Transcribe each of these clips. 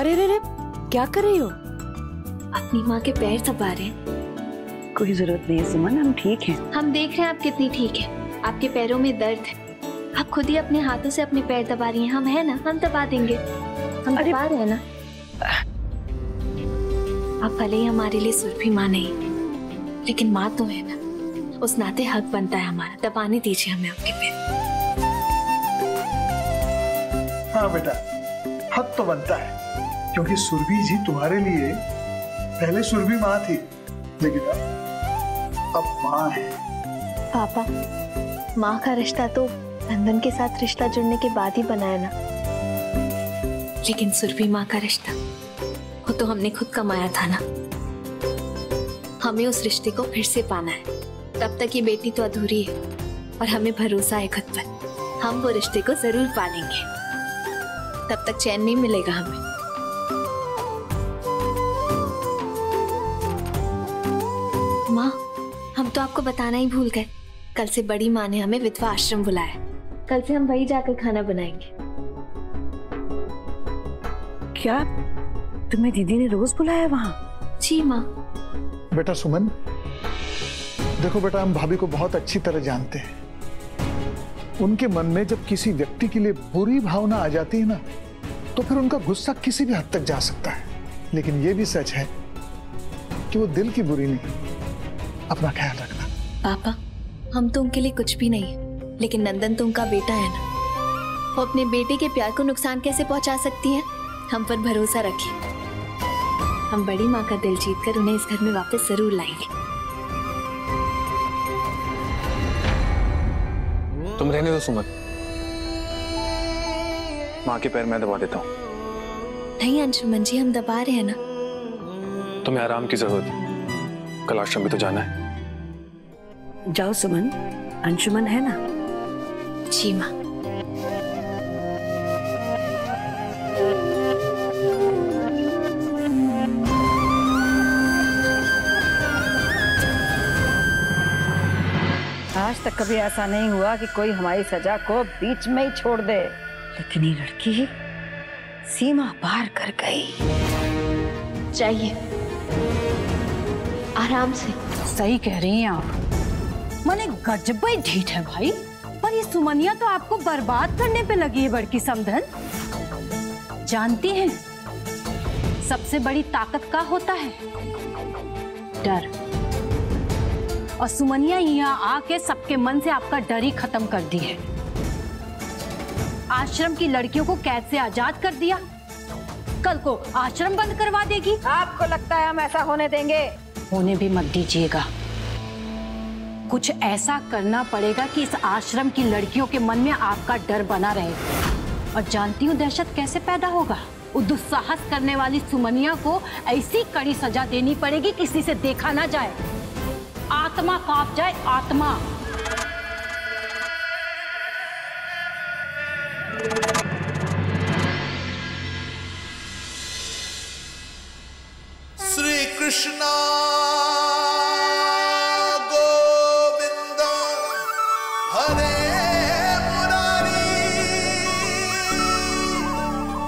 अरे रे रे, क्या कर रही हो? अपनी माँ के पैर दबा रहे हैं। कोई जरूरत नहीं है सुमन, हम ठीक हैं। हम देख रहे हैं आप कितनी ठीक है। आपके पैरों में दर्द है, आप खुद ही अपने हाथों से अपने पैर दबा रही हैं। हम है ना, हम दबा देंगे। हम दबा रहे हैं ना। आप भले ही हमारे लिए सुरभि माँ नहीं, लेकिन माँ तो है ना। उस नाते हक बनता है हमारा। दबाने दीजिए हमें आपके पैर। हाँ बेटा, हक तो बनता है, क्योंकि सुरभि जी तुम्हारे लिए पहले सुरभि माँ थी, लेकिन अब माँ है। पापा, माँ का रिश्ता तो नंदन के साथ रिश्ता जुड़ने के बाद ही बना है ना, लेकिन सुरभि माँ का रिश्ता वो तो हमने खुद कमाया था ना। हमें उस रिश्ते को फिर से पाना है। तब तक ये बेटी तो अधूरी है, और हमें भरोसा है खुद पर। हम वो रिश्ते को जरूर पालेंगे। तब तक चैन नहीं मिलेगा हमें। माँ, हम तो आपको बताना ही भूल गए। कल से बड़ी माँ ने हमें विधवा आश्रम बुलाया। कल से हम वही जाकर खाना बनाएंगे। क्या तुम्हें दीदी ने रोज बुलाया वहाँ? जी माँ। बेटा सुमन, देखो बेटा, हम भाभी को बहुत अच्छी तरह जानते हैं। उनके मन में जब किसी व्यक्ति के लिए बुरी भावना आ जाती है ना, तो फिर उनका गुस्सा किसी भी हद तक जा सकता है। लेकिन ये भी सच है कि वो दिल की बुरी नहीं। अपना ख्याल रखना। पापा, हम तो उनके लिए कुछ भी नहीं है, लेकिन नंदन तो उनका बेटा है ना। वो अपने बेटे के प्यार को नुकसान कैसे पहुंचा सकती है? हम पर भरोसा रखिए। हम बड़ी माँ का दिल जीतकर उन्हें इस घर में वापस जरूर लाएंगे। तुम रहने दो सुमन, माँ के पैर मैं दबा देता हूँ। नहीं अंशुमन जी, हम दबा रहे हैं ना। तुम्हें आराम की जरूरत है, कल आश्रम भी तो जाना है। जाओ सुमन, अंशुमन है ना। जी माँ। आज तक कभी ऐसा नहीं हुआ कि कोई हमारी सजा को बीच में ही छोड़ दे, लेकिन ये लड़की सीमा पार कर गई। चाहिए आराम से। सही कह रही हैं आप। मने गजब ही ढीठ है भाई। पर ये सुमनिया तो आपको बर्बाद करने पे लगी है बड़की समधन। जानती हैं सबसे बड़ी ताकत का होता है? डर। और सुमनिया यहाँ आके सबके मन से आपका डर ही खत्म कर दी है। आश्रम की लड़कियों को कैद से आजाद कर दिया, कल को आश्रम बंद करवा देगी। आपको लगता है हम ऐसा होने देंगे? होने भी मत दीजिएगा। कुछ ऐसा करना पड़ेगा कि इस आश्रम की लड़कियों के मन में आपका डर बना रहे। और जानती हूँ दहशत कैसे पैदा होगा। उस दुस्साहस करने वाली सुमनिया को ऐसी कड़ी सजा देनी पड़ेगी किसी से देखा ना जाए, आत्मा कांप जाए, आत्मा। श्री कृष्णा गोविंद हरे मुरारी,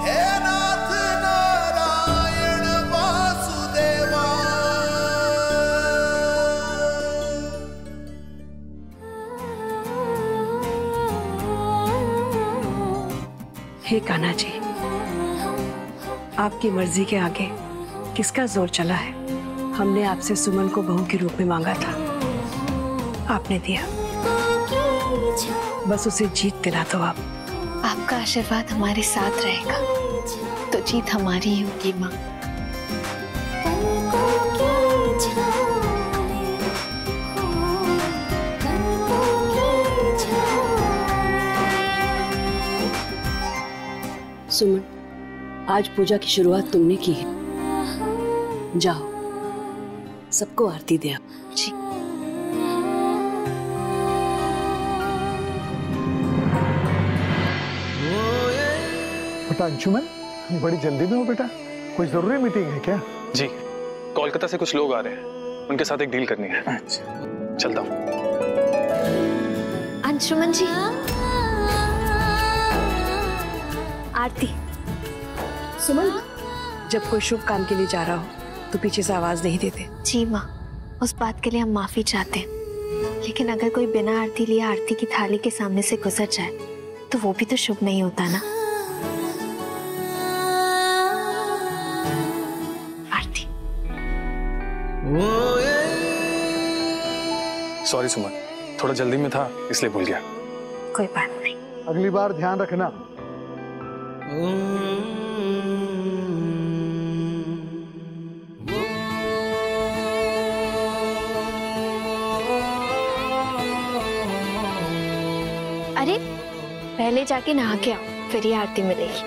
हे नाथ नारायण वासुदेवा। हे कान्हा जी, आपकी मर्जी के आगे किसका जोर चला है? हमने आपसे सुमन को बहू के रूप में मांगा था, आपने दिया। बस उसे जीत दिला दो आप। आपका आशीर्वाद हमारे साथ रहेगा तो जीत हमारी ही होगी माँ। सुमन, आज पूजा की शुरुआत तुमने की है। जाओ, सबको आरती दे आप। जी। बेटा अंशुमन, बड़ी जल्दी में हो बेटा, कोई जरूरी मीटिंग है क्या? जी, कोलकाता से कुछ लोग आ रहे हैं, उनके साथ एक डील करनी है। अच्छा, चलता हूँ। अंशुमन जी, आरती। सुमन, जब कोई शुभ काम के लिए जा रहा हो तो पीछे से आवाज नहीं देते। जी माँ, उस बात के लिए हम माफी चाहते हैं, लेकिन अगर कोई बिना आरती लिए आरती की थाली के सामने से गुजर जाए तो वो भी तो शुभ नहीं होता ना। आरती। सॉरी सुमन, थोड़ा जल्दी में था इसलिए भूल गया। कोई बात नहीं। अगली बार ध्यान रखना। अरे पहले जाके नहा के आओ, फिर ही आरती मिलेगी।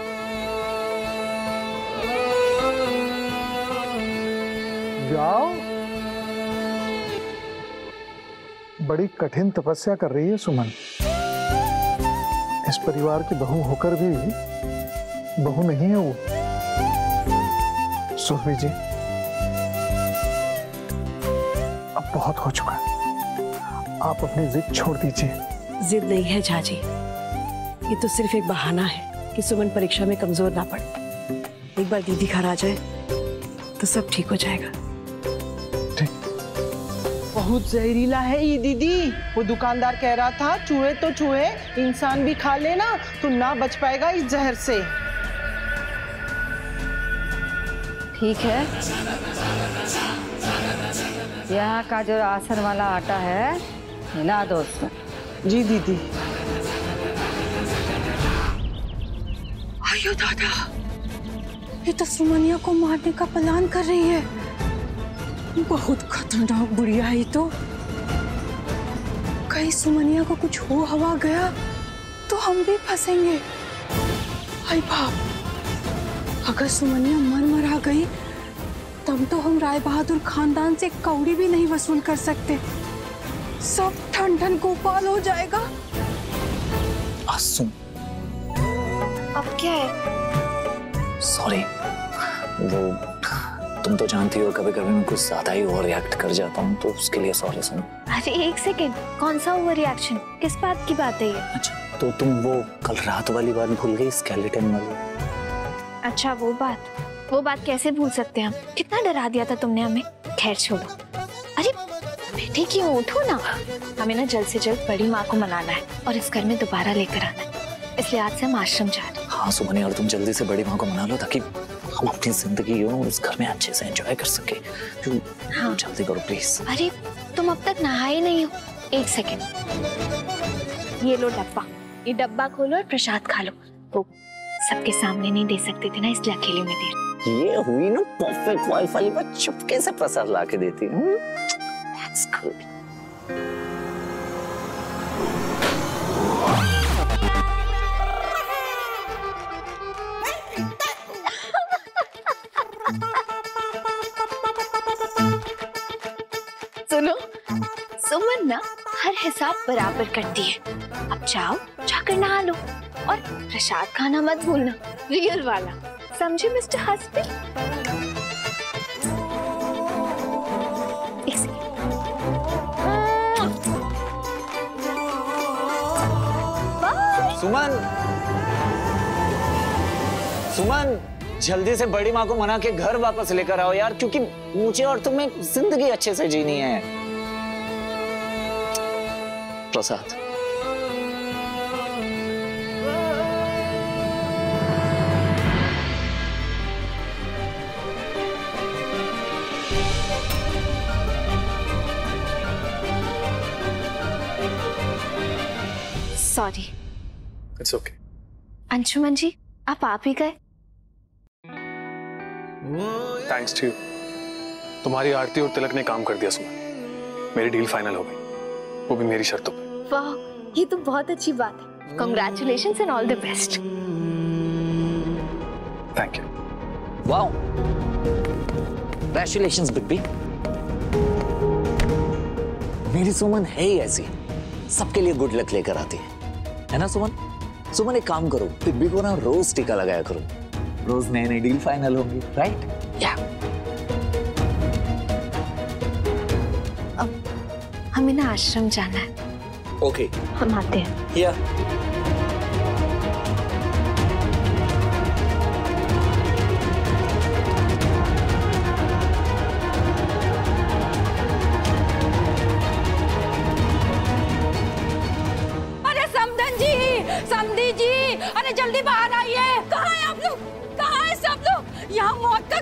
जाओ। बड़ी कठिन तपस्या कर रही है सुमन। इस परिवार की बहू होकर भी बहू नहीं है वो। सुरभि जी, अब बहुत हो चुका है, आप अपनी जिद छोड़ दीजिए। जिद नहीं है झाजी, ये तो सिर्फ एक बहाना है कि सुमन परीक्षा में कमजोर ना पड़े। एक बार दीदी घर आ जाए तो सब ठीक हो जाएगा। बहुत जहरीला है ये दीदी। वो दुकानदार कह रहा था चूहे तो चूहे, इंसान भी खा लेना तो ना बच पाएगा इस जहर से। ठीक है, यहाँ का जो राशन वाला आटा है मिला दो उसमें। जी दीदी। आयो दादा, ये तो सुमनिया को मारने का प्लान कर रही है। बहुत खतरनाक बुढ़िया है तो। कहीं सुमनिया को कुछ हो हवा गया तो हम भी फंसेंगे। हाय बाप, अगर सुमनिया मर गई तब तो हम राय बहादुर खानदान से कौड़ी भी नहीं वसूल कर सकते। सब ठंडन गोपाल हो जाएगा। सुन, अब क्या है? सॉरी, वो तुम तो जानती हो कभी कभी मैं कुछ ज्यादा ही ओवर रिएक्ट कर जाता हूँ, तो उसके लिए सॉरी सुन। अरे एक सेकेंड, कौन सा ओवर रिएक्शन? किस बात की बात है ये? अच्छा, तो तुम वो कल रात वाली बात भूल गई, स्केलेटन वाली? अच्छा वो बात कैसे भूल सकते हैं हम? कितना डरा दिया था तुमने हमें। खैर छोड़ो। अरे बेटे क्यों, उठो ना। हमें ना जल्द से जल्द बड़ी माँ को मनाना है और इस घर में दोबारा लेकर आना है, इसलिए आज से हम आश्रम जा रहे हैं। हाँ सुमन, और तुम जल्दी से बड़ी माँ को मना लो ताकि हम अपनी जिंदगी उस घर में अच्छे से एंजॉय कर सके। हाँ। जल्दी करो प्लीज। अरे तुम अब तक नहाए नहीं हो। एक सेकेंड, ये लो डब्बा, ये डब्बा खोलो और प्रसाद खा लो। वो सबके सामने नहीं दे सकते थे ना, इसलिए अकेले में दे। ये हुई ना परफेक्ट वाइफ वाली बात, चुपके से प्रसाद ला के देती हूँ। That's good. सुनो, सुमन ना हर हिसाब बराबर करती है। अब जाओ, जाकर नहा लो और प्रसाद खाना मत भूलना, रियल वाला, समझे मिस्टर हस्बैंड? सुमन, जल्दी से बड़ी माँ को मना के घर वापस लेकर आओ यार, क्योंकि मुझे और तुम्हें जिंदगी अच्छे से जीनी है। Prasad. Sorry. It's okay. Anshuman ji, आप ही गए? Thanks to you. तुम्हारी आरती और तिलक ने काम कर दिया सुमन। मेरी डील फाइनल हो गई, वो भी मेरी शर्तों पे। वाह, ये तो बहुत अच्छी बात है। Congratulations and all the best. Thank you. Wow, congratulations big B. मेरी सुमन है ही ऐसी, सबके लिए गुड लक लेकर आती है ना सुमन? सुमन एक काम करो, बिग को ना रोज टीका लगाया करो, रोज नई नई डील फाइनल होंगी, राइट? या अब हमें ना आश्रम जाना है। ओके, हम आते हैं। या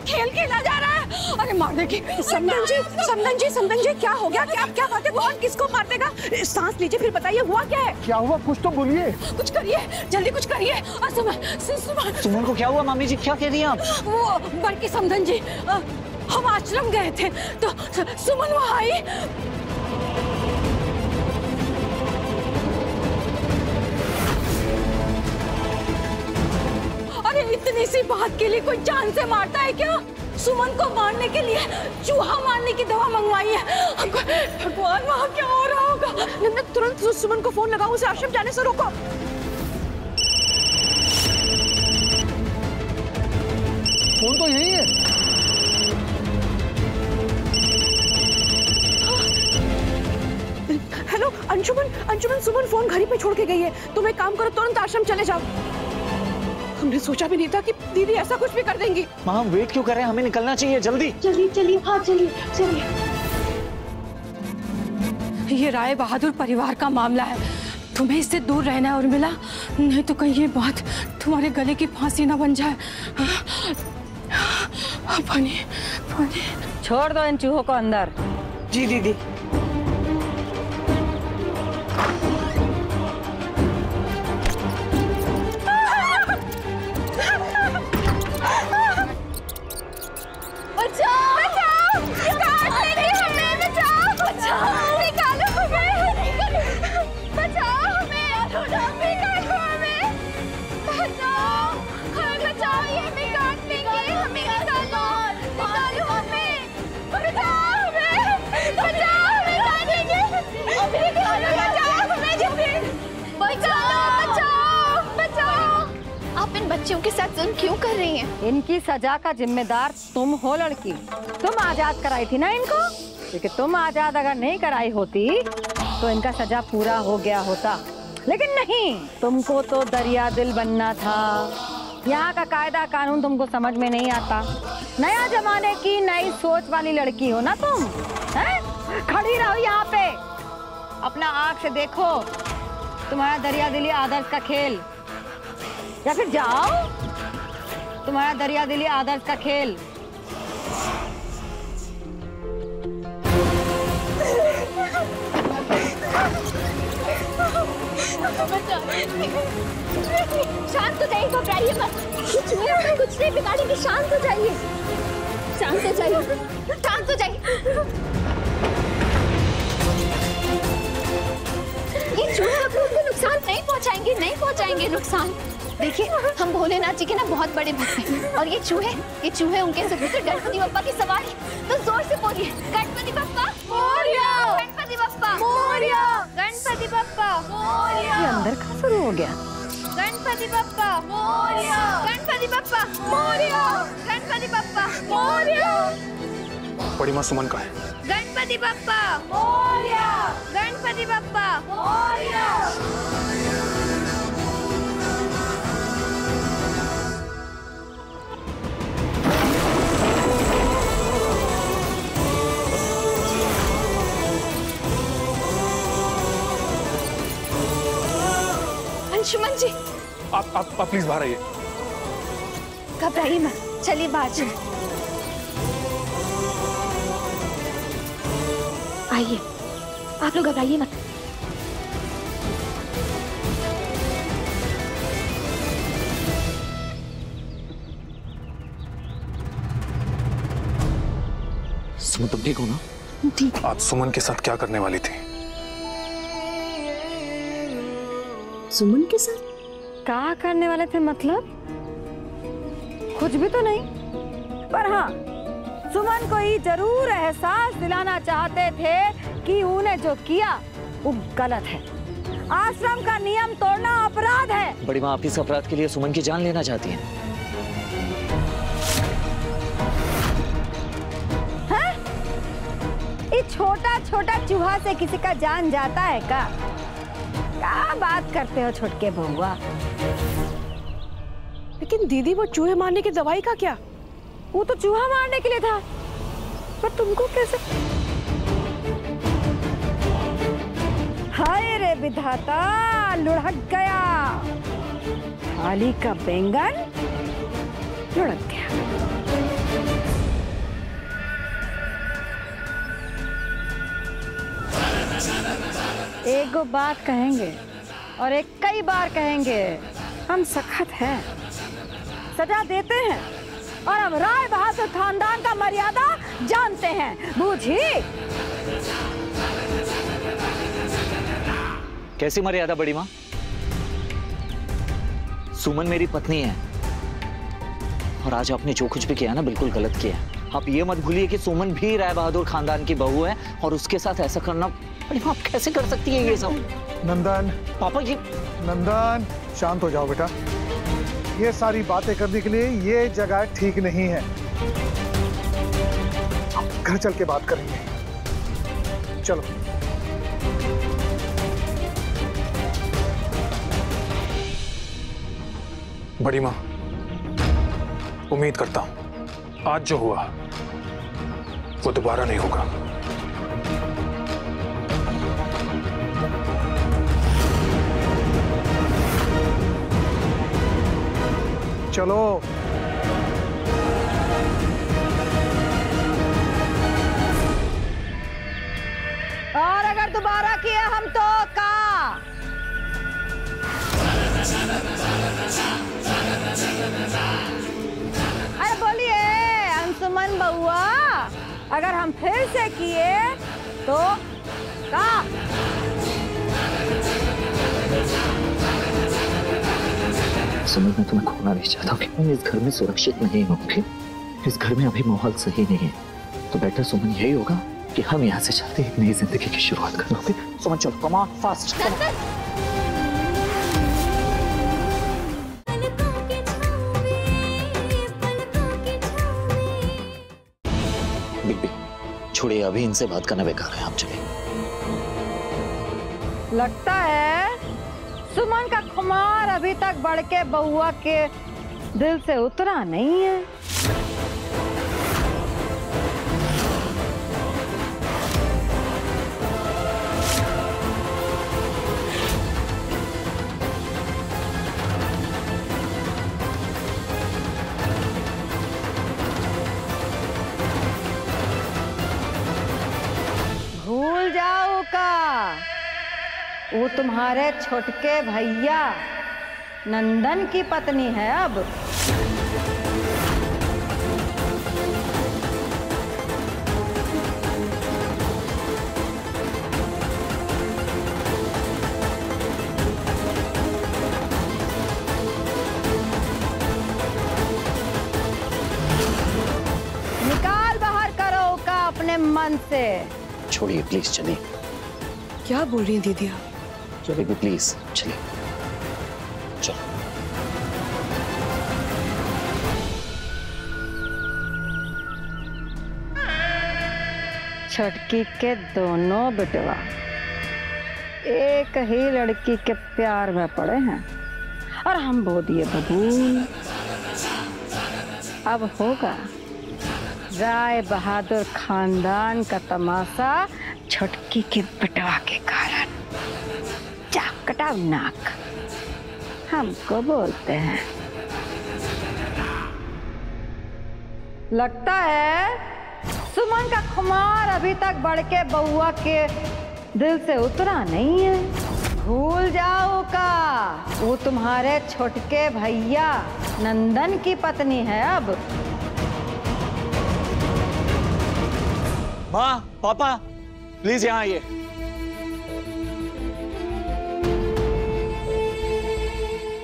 खेल खेला जा रहा है। अरे मार देगी। समधन जी क्या हो गया? क्या बात है? कौन किसको मार देगा? सांस लीजिए फिर बताइए हुआ क्या है? क्या हुआ? कुछ तो बोलिए। कुछ करिए, जल्दी कुछ करिए। सुमन को क्या हुआ? मामी जी क्या कह रही हैं आप? वो बल्कि समधन जी, हम आश्रम गए थे तो सुमन वहाँ आई। अरे इतनी सी बात के लिए कोई जान से मारता है क्या? सुमन को मारने के लिए चूहा मारने की दवा मंगवाई है। भगवान वहाँ क्या हो रहा होगा? नंदन तुरंत सुमन को फोन लगाओ, उसे आश्रम जाने से रोको। फोन तो यही है। हेलो अंशुमन, सुमन फोन घर ही पे छोड़ के गई है। तुम एक काम करो, तुरंत आश्रम चले जाओ। हमने सोचा भी नहीं था कि दीदी ऐसा कुछ भी कर देंगी। माँ हम वेट क्यों कर रहे हैं? हमें निकलना चाहिए, जल्दी चलिए। हाँ चलिए। ये राय बहादुर परिवार का मामला है, तुम्हें इससे दूर रहना है उर्मिला, नहीं तो कहीं ये बात तुम्हारे गले की फांसी ना बन जाए। पानी। छोड़ दो इन चूहों को अंदर। जी दीदी। बच्चों के साथ जुल्म क्यों कर रही हैं? इनकी सजा का जिम्मेदार तुम हो लड़की। तुम आजाद कराई थी ना इनको, क्योंकि तुम आजाद अगर नहीं कराई होती तो इनका सजा पूरा हो गया होता, लेकिन नहीं, तुमको तो दरिया दिल बनना था। यहाँ का कायदा कानून तुमको समझ में नहीं आता। नया जमाने की नई सोच वाली लड़की हो ना तुम, हैं? खड़ी रहो यहाँ पे, अपना आँख से देखो तुम्हारा दरिया दिली आदर्श का खेल, या फिर जाओ तुम्हारा दरिया दिली आदर्श का खेल। शांत हो जाइए, घबराइए मत। कुछ नहीं बिगाड़ेंगे, शांत हो जाइए। ये चूहे आपको नुकसान नहीं पहुंचाएंगे नुकसान। देखिए हम भोलेनाथ जी के ना बहुत बड़े भक्त हैं, और ये चूहे उनके सुपुत्र गणपति बप्पा की सवारी। तो जोर से बोलिए, गणपति बप्पा मोरया, गणपति बप्पा मोरया, गणपति बप्पा मोरया। ये अंदर कहाँ शुरू हो गया? गणपति बप्पा मोरया, गणपति बप्पा मोरया, गणपति बप्पा मोरया। बड़ी माँ सुमन का है। गणपति बप्पा मोरया, गणपति बप्पा मोरया। अंशुमन जी, आप प्लीज बाहर आइए। घबराइए मत, चलिए बाहर चलिए। आइए, आप लोग घबराइए मत। सुमन तुम ठीक हो ना? ठीक। आप सुमन के साथ क्या करने वाली थी? सुमन के साथ क्या करने वाले थे? मतलब कुछ भी तो नहीं, पर हाँ सुमन को ही जरूर एहसास दिलाना चाहते थे कि उन्हें जो किया वो गलत है। आश्रम का नियम तोड़ना अपराध है। बड़ी माँ आप इस अपराध के लिए सुमन की जान लेना चाहती हैं? इस छोटा चूहा से किसी का जान जाता है क्या? क्या बात करते हो छोटके बहुआ? लेकिन दीदी वो चूहे मारने की दवाई का क्या? वो तो चूहा मारने के लिए था, पर तुमको कैसे? हाय रे विधाता, लुढ़क गया। थाली का बैंगन लुढ़क गया। एक गो बात कहेंगे और एक कई बार कहेंगे, हम सख्त हैं, सजा देते हैं और हम राय बहादुर खानदान का मर्यादा जानते हैं, बूझी? कैसी मर्यादा बड़ी माँ? सुमन मेरी पत्नी है और आज आपने जो कुछ भी किया ना बिल्कुल गलत किया। आप ये मत भूलिए कि सुमन भी राय बहादुर खानदान की बहू है और उसके साथ ऐसा करना, बड़ी माँ आप कैसे कर सकती है ये सब? नंदन, पापा जी। नंदन शांत हो जाओ बेटा। ये सारी बातें करने के लिए ये जगह ठीक नहीं है। घर चल के बात करेंगे, चलो। बड़ी माँ, उम्मीद करता हूं आज जो हुआ वो दोबारा नहीं होगा। चलो। और अगर दोबारा किया हम तो का? अरे बोलिए अंशुमन बउआ, अगर हम फिर से किए तो का? सुमन, मैं तुम्हें खोना नहीं चाहता कि मैं इस घर में सुरक्षित नहीं हूँ। इस घर में अभी माहौल सही नहीं है, तो बेटर सुमन यही होगा कि हम यहाँ से चलते एक नई जिंदगी की शुरुआत करें। सुमन चलो, कम ऑन फास्ट। छोड़िए, अभी इनसे बात करना बेकार है, आप चलिए। लगता है सुमन का खुमार अभी तक बढ़ के बउआ के दिल से उतरा नहीं है। भूल जाओ का वो तुम्हारे छोटके भैया नंदन की पत्नी है अब। निकाल बाहर करो का अपने मन से। छोड़िए प्लीज, चलिए। क्या बोल रही हैं दीदी आप? चलिए प्लीज, चलिए चलो। छटकी के दोनों बेटवा एक ही लड़की के प्यार में पड़े हैं और हम बो दिए बबूल। अब होगा राय बहादुर खानदान का तमाशा छटकी के बेटवा के कारण। चाक कटाव नाक हमको बोलते हैं। लगता है सुमन का खुमार अभी तक बढ़ के बउआ के दिल से उतरा नहीं है। भूल जाओ का वो तुम्हारे छोटके भैया नंदन की पत्नी है अब। माँ, पापा, प्लीज यहाँ आइए।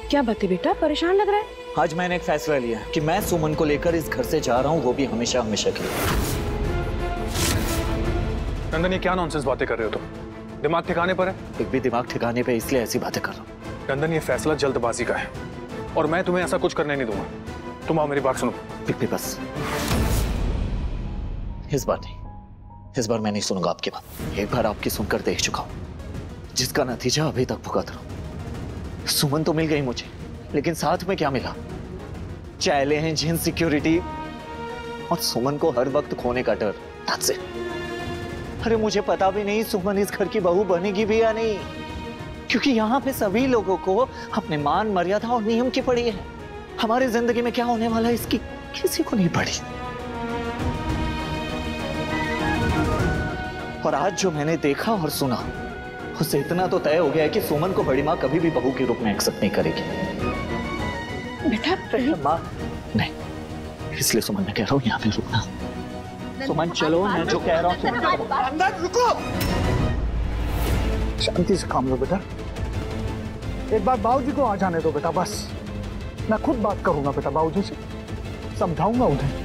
क्या बात है बेटा, परेशान लग रहा है? आज मैंने एक फैसला लिया कि मैं सुमन को लेकर इस घर से जा रहा हूँ, वो भी हमेशा हमेशा के लिए। नंदन, ये क्या नॉनसेंस बातें कर रहे हो तुम? दिमाग ठिकाने पर है? एक भी दिमाग ठिकाने पे इसलिए ऐसी बातें कर रहा हूँ। नंदन, ये फैसला जल्दबाजी का है और मैं तुम्हें ऐसा कुछ करने नहीं दूंगा। तुम आओ, मेरी बात सुनो। पिप्पी बस, इस बार नहीं, इस बार मैं नहीं सुनूंगा आपकी बात। एक बार आपकी सुनकर देख चुका हूं, जिसका नतीजा अभी तक भुगत रहा हूं। सुमन तो मिल गई मुझे, लेकिन साथ में क्या मिला? चैलेंज, इनसिक्योरिटी और सुमन को हर वक्त खोने का डर। That's it। अरे मुझे पता भी नहीं सुमन इस घर की बहू बनेगी भी या नहीं, क्योंकि यहाँ पे सभी लोगों को अपने मान, मर्यादा और नियम की पड़ी है। हमारी जिंदगी में क्या होने वाला है इसकी किसी को नहीं पड़ी। और आज जो मैंने देखा और सुना उससे इतना तो तय हो गया है कि सुमन को बड़ी माँ कभी भी बहू के रूप में एक्सेप्ट नहीं करेगी। बेटा माँ नहीं, इसलिए सुमन मैं कह रहा हूँ यहाँ पे रुकना। सुमन चलो, मैं जो कह रहा हूँ अंदर रुको। शांति से काम लो बेटा। एक बार बाबूजी को आ जाने दो बेटा, बस मैं खुद बात करूंगा बेटा बाबूजी से, समझाऊंगा उन्हें।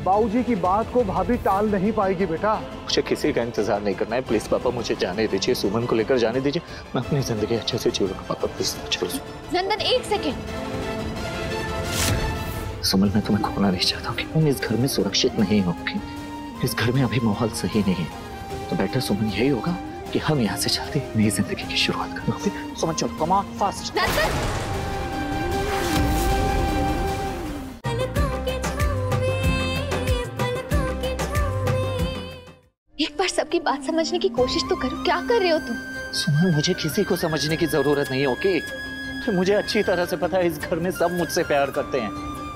बाबूजी की बात को भाभी टाल नहीं पाएगी बेटा। मुझे किसी का इंतजार नहीं करना है, प्लीज पापा मुझे जाने दीजिए, सुमन को लेकर जाने दीजिए, मैं अपनी जिंदगी अच्छे से जीऊंगा पापा, प्लीज चलो। नंदन एक सेकेंड। सुमन मैं तुम्हें खोना नहीं चाहता हूँ, तुम इस घर में सुरक्षित नहीं होगी, इस घर में अभी माहौल सही नहीं है, तो बेटर सुमन यही होगा कि हम यहाँ से चलते नई जिंदगी की शुरुआत करेंगे। सुमन चलो, कम ऑन फास्ट। एक बार सबकी बात समझने की कोशिश तो करो, क्या कर रहे हो तुम? सुमन मुझे किसी को समझने की जरूरत नहीं, ओके? मुझे अच्छी तरह से पता है इस घर में सब मुझसे प्यार करते हैं,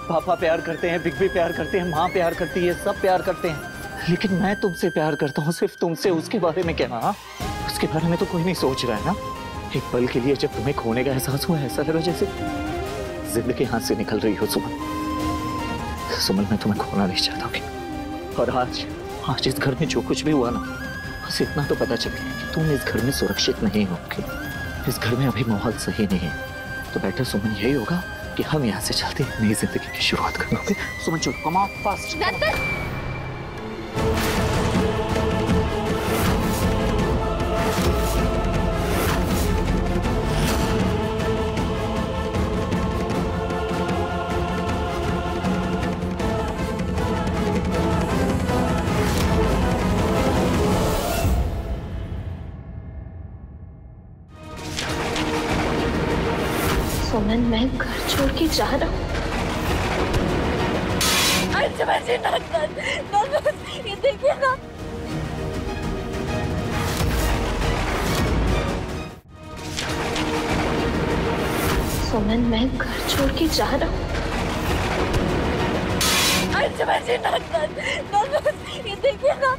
पापा प्यार करते हैं, बिग भी प्यार करते हैं, माँ प्यार करती है, सब प्यार करते हैं, लेकिन मैं तुमसे प्यार करता हूँ, सिर्फ तुमसे। उसके बारे में क्या? हाँ, उसके बारे में तो कोई नहीं सोच रहा है ना। एक पल के लिए जब तुम्हें खोने का एहसास हुआ, ऐसा लगा जैसे जिंदगी हाथ से निकल रही हो। सुमन मैं तुम्हें खोना नहीं चाहता हूँ, और आज इस घर में जो कुछ भी हुआ ना, बस इतना तो पता चल गया कि तुम इस घर में सुरक्षित नहीं होगी, इस घर में अभी माहौल सही नहीं है, तो बेटर सुमन यही होगा कि हम यहाँ से चलते नई जिंदगी की शुरुआत करेंगे। सुमन चलो, कम ऑन फास्ट। सुमन मैं घर छोड़ के जा रहा हूँ। ये देखिए ना। सुमन मैं घर छोड़ के जा रहा हूँ। ये देखिए ना।